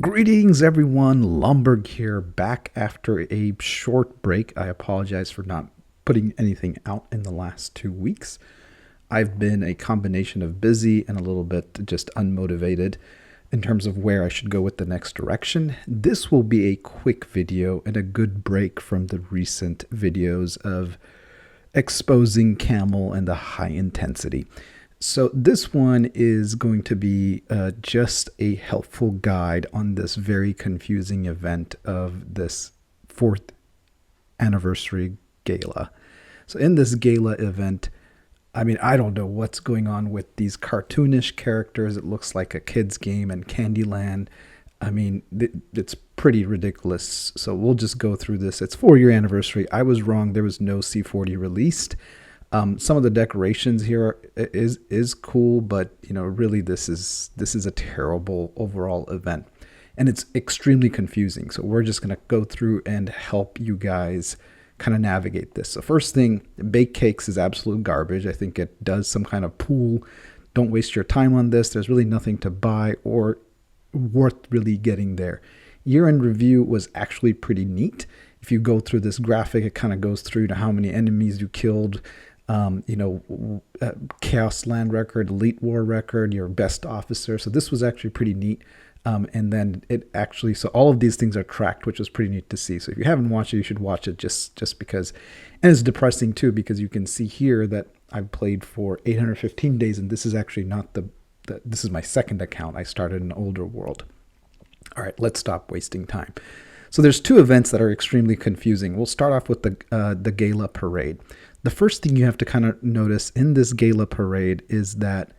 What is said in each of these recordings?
Greetings, everyone. Lumberg here, back after a short break. I apologize for not putting anything out in the last 2 weeks. I've been a combination of busy and a little bit just unmotivated in terms of where I should go with the next direction. This will be a quick video and a good break from the recent videos of exposing camel and the high intensity. So this one is going to be just a helpful guide on this very confusing event of this fourth anniversary gala. So in this gala event, I don't know what's going on with these cartoonish characters. It looks like a kid's game and Candyland. It's pretty ridiculous. So we'll just go through this. It's 4-year anniversary. I was wrong. There was no C40 released. Some of the decorations here is cool, but really this is a terrible overall event, and it's extremely confusing. So we're just gonna go through and help you guys kind of navigate this. So first thing, bake cakes is absolute garbage. I think it does some kind of pool. Don't waste your time on this. There's really nothing to buy or worth really getting there. Year-end review was actually pretty neat. If you go through this graphic, it kind of goes through to how many enemies you killed, Chaos Land record, Elite War record, your best officer. So this was actually pretty neat. And then so all of these things are tracked, which was pretty neat to see. So if you haven't watched it, you should watch it just because. And it's depressing too, because you can see here that I've played for 815 days, and this is actually not this is my second account. I started an older world. All right, let's stop wasting time. So there's two events that are extremely confusing. We'll start off with the Gala Parade. The first thing you have to kind of notice in this Gala Parade is that,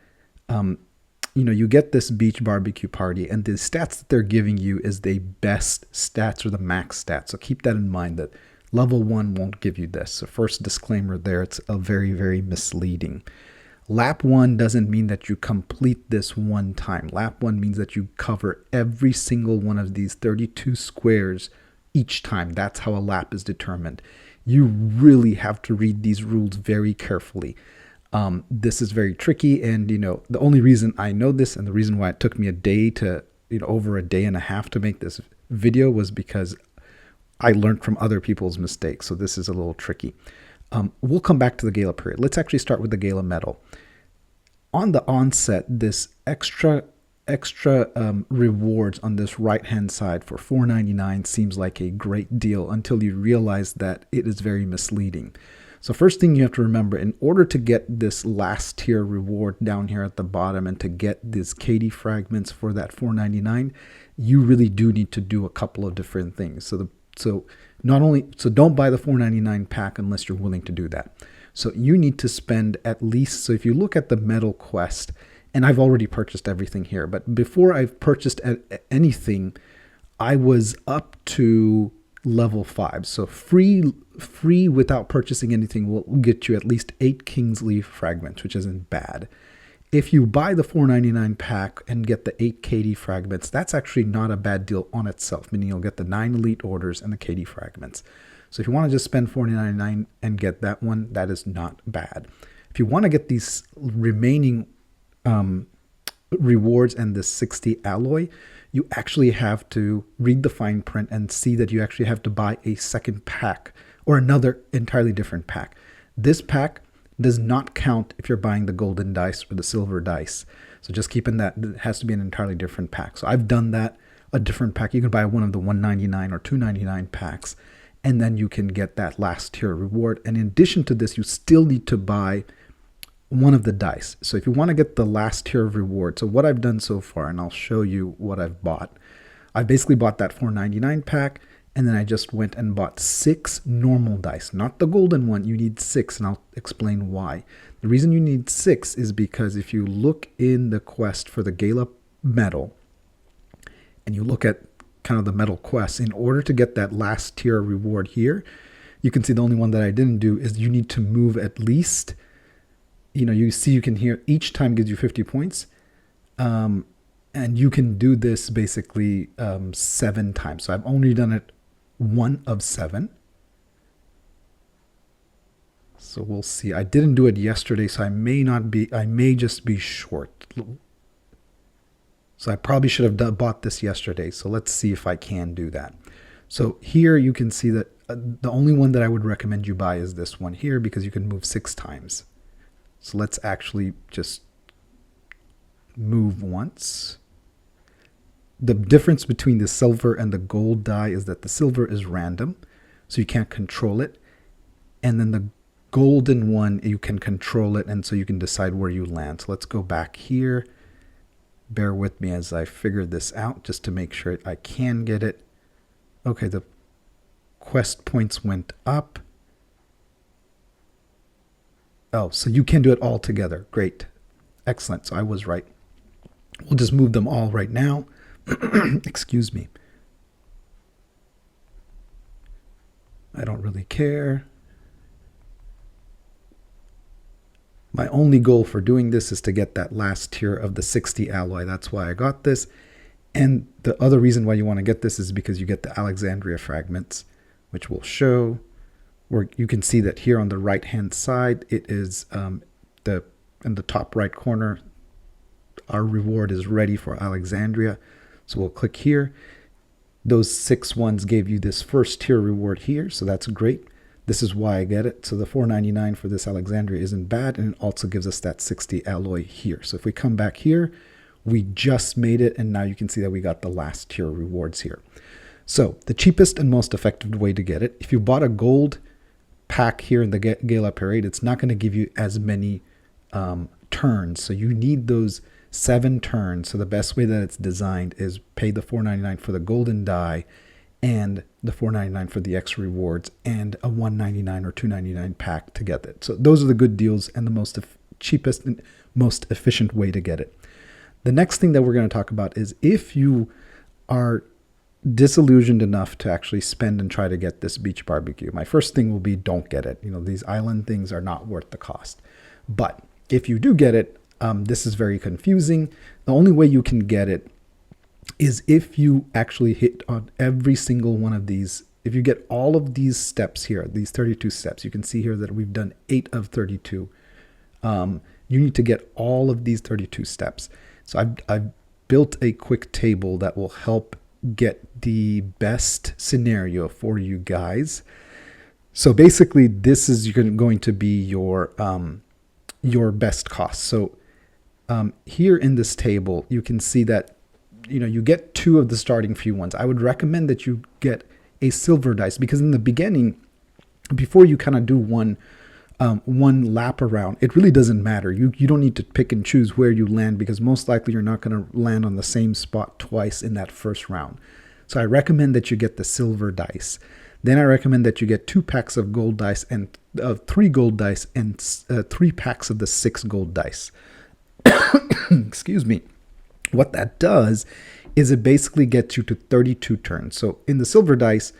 you get this beach barbecue party, and the stats that they're giving you is the best stats or the max stats. So keep that in mind, that level 1 won't give you this. So first disclaimer there, it's a very, very misleading. Lap 1 doesn't mean that you complete this one time. Lap 1 means that you cover every single one of these 32 squares each time. That's how a lap is determined. You really have to read these rules very carefully. This is very tricky, and the only reason I know this, and the reason why it took me a day to over a day and a half to make this video, was because I learned from other people's mistakes. So this is a little tricky. We'll come back to the Gala Parade. Let's actually start with the Gala Metal. On the onset, this extra rewards on this right hand side for $4.99 seems like a great deal until you realize that it is very misleading. So first thing you have to remember, in order to get this last tier reward down here at the bottom and to get these KD fragments for that $4.99, you really do need to do a couple of different things. So don't buy the $4.99 pack unless you're willing to do that. So you need to spend at least, so if you look at the metal quest, and I've already purchased everything here, but before I've purchased anything, I was up to level 5. So free without purchasing anything will get you at least 8 Kingsley fragments, which isn't bad. If you buy the $4.99 pack and get the 8 KD fragments, that's actually not a bad deal on itself, meaning you'll get the 9 elite orders and the KD fragments. So if you want to just spend $4.99 and get that one, that is not bad. If you want to get these remaining rewards and the 60 alloy, you actually have to read the fine print and see that you actually have to buy a second pack or another entirely different pack. This pack does not count if you're buying the golden dice or the silver dice. So just keep in that it has to be an entirely different pack. So I've done that, a different pack. You can buy one of the $1.99 or $2.99 packs, and then you can get that last tier reward. And in addition to this, you still need to buy one of the dice. So if you want to get the last tier of reward, so what I've done so far, and I'll show you what I've bought. I basically bought that $4.99 pack, and then I just went and bought 6 normal dice, not the golden one. You need 6, and I'll explain why. The reason you need 6 is because if you look in the quest for the Gala Metal, and you look at kind of the metal quests, in order to get that last tier reward here, you can see the only one that I didn't do is you need to move at least, you see, you can hear each time gives you 50 points. And you can do this basically 7 times. So I've only done it 1 of 7. So we'll see. I didn't do it yesterday, so I may just be short. So I probably should have bought this yesterday. So let's see if I can do that. So here you can see that the only one that I would recommend you buy is this one here because you can move 6 times. So let's actually just move once. The difference between the silver and the gold die is that the silver is random, so you can't control it. And then the golden one, you can control it, and so you can decide where you land. So let's go back here. Bear with me as I figure this out just to make sure I can get it. Okay, the quest points went up. Oh, so you can do it all together. Great. Excellent. So I was right. We'll just move them all right now. Excuse me. I don't really care. My only goal for doing this is to get that last tier of the 60 alloy. That's why I got this. And the other reason why you want to get this is because you get the Alexandria fragments, which will show, where you can see that here on the right hand side, it is in the top right corner, our reward is ready for Alexandria. So we'll click here. Those 6 ones gave you this first tier reward here, so that's great. This is why I get it. So the $4.99 for this Alexandria isn't bad, and it also gives us that 60 alloy here. So if we come back here, we just made it, and now you can see that we got the last tier rewards here. So the cheapest and most effective way to get it, if you bought a gold pack here in the Gala Parade, it's not going to give you as many turns. So you need those 7 turns. So the best way that it's designed is pay the $4.99 for the golden die and the $4.99 for the extra rewards and a $1.99 or $2.99 pack to get it. So those are the good deals and the most cheapest and most efficient way to get it. The next thing that we're going to talk about is if you are disillusioned enough to actually spend and try to get this beach barbecue. My first thing will be don't get it. These island things are not worth the cost. But if you do get it, this is very confusing. The only way you can get it is if you actually hit on every single one of these. If you get all of these steps here, these 32 steps, you can see here that we've done 8 of 32. You need to get all of these 32 steps. So I've built a quick table that will help get the best scenario for you guys. So basically, this is going to be your best cost. So here in this table, you can see that you get 2 of the starting few ones. I would recommend that you get a silver dice because in the beginning, before you kind of do one lap around, it really doesn't matter. You don't need to pick and choose where you land because most likely you're not going to land on the same spot twice in that first round. So I recommend that you get the silver dice. Then I recommend that you get 2 packs of gold dice and 3 gold dice and 3 packs of the 6 gold dice. Excuse me. What that does is it basically gets you to 32 turns. So in the silver dice,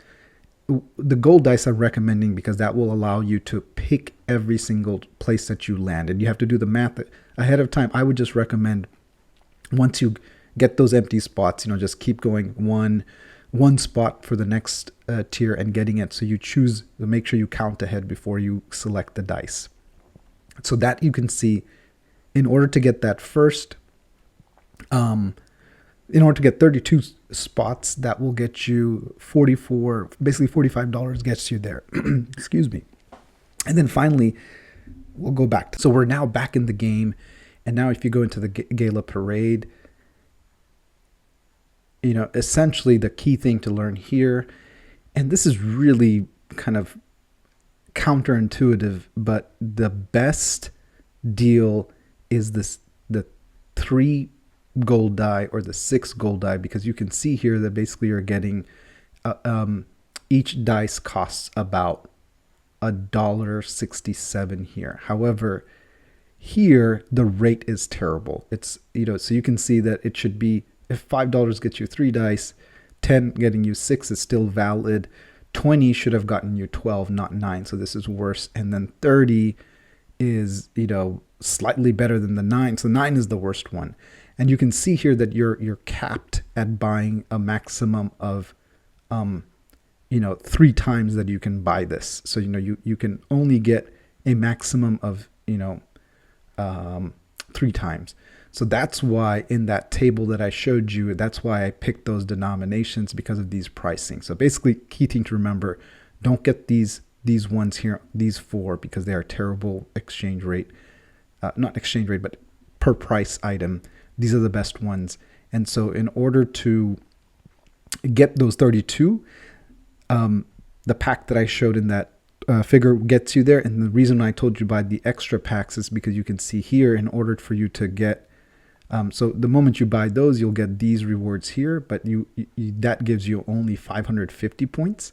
the gold dice I'm recommending because that will allow you to pick every single place that you land. And you have to do the math ahead of time. I would just recommend once you get those empty spots, just keep going one spot for the next tier and getting it. So you choose to make sure you count ahead before you select the dice. So that you can see in order to get that first, in order to get 32 spots, that will get you basically $45 gets you there. Excuse me. And then finally, we'll go back. So we're now back in the game. And now if you go into the Gala Parade, essentially the key thing to learn here, and this is really kind of counterintuitive, but the best deal is the 3 gold die or the 6 gold die, because you can see here that basically you're getting each dice costs about $1.67 here. However, here the rate is terrible. It's so you can see that it should be, if $5 gets you 3 dice, 10 getting you 6 is still valid. 20 should have gotten you 12, not 9. So this is worse. And then 30 is slightly better than the 9. So 9 is the worst one. And you can see here that you're capped at buying a maximum of 3 times that you can buy this. So you can only get a maximum of 3 times. So that's why in that table that I showed you, that's why I picked those denominations, because of these pricing. So basically, key thing to remember, don't get these ones here, these four, because they are terrible exchange rate, not exchange rate, but per price item. These are the best ones. And so in order to get those 32, the pack that I showed in that figure gets you there. And the reason I told you buy the extra packs is because you can see here, in order for you to get, so the moment you buy those, you'll get these rewards here, but that gives you only 550 points.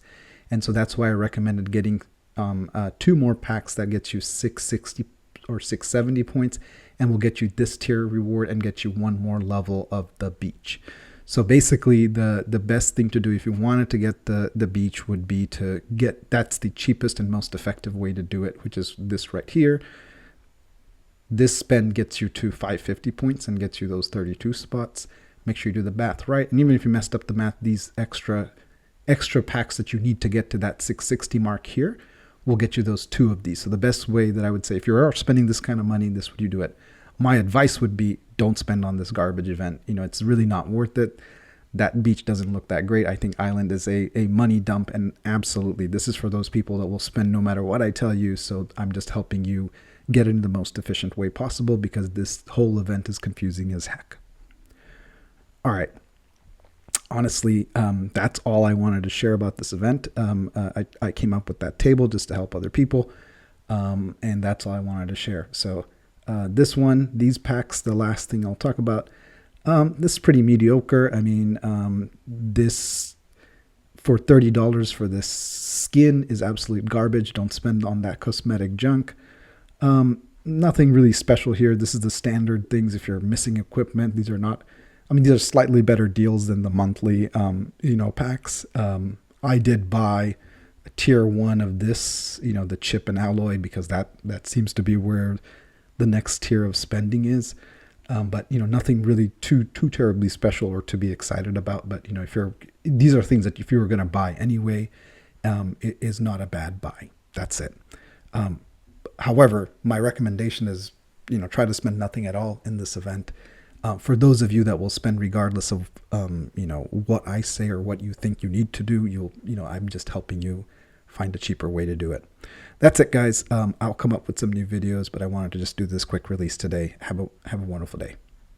And so that's why I recommended getting 2 more packs that gets you 660 or 670 points, and will get you this tier reward and get you 1 more level of the beach. So basically, the best thing to do if you wanted to get the beach would be to get, that's the cheapest and most effective way to do it, which is this right here. This spend gets you to 550 points and gets you those 32 spots. Make sure you do the math right. And even if you messed up the math, these extra packs that you need to get to that 660 mark here will get you those 2 of these. So the best way that I would say, if you are spending this kind of money, this would you do it. My advice would be, don't spend on this garbage event. It's really not worth it. That beach doesn't look that great. I think Island is a money dump, and absolutely, this is for those people that will spend no matter what I tell you. So I'm just helping you get in the most efficient way possible, because this whole event is confusing as heck. All right. Honestly, that's all I wanted to share about this event. I came up with that table just to help other people, and that's all I wanted to share. So these packs, the last thing I'll talk about, this is pretty mediocre. I mean, this for $30 for this skin is absolute garbage. Don't spend on that cosmetic junk. Nothing really special here. This is the standard things. If you're missing equipment, these are not, I mean, these are slightly better deals than the monthly, packs. I did buy a tier 1 of this, the chip and alloy, because that seems to be where the next tier of spending is. But nothing really too terribly special or to be excited about. But these are things that if you were going to buy anyway, it is not a bad buy. That's it. However, my recommendation is, try to spend nothing at all in this event. For those of you that will spend regardless of, what I say or what you think you need to do, I'm just helping you find a cheaper way to do it. That's it, guys. I'll come up with some new videos, but I wanted to just do this quick release today. Have a wonderful day.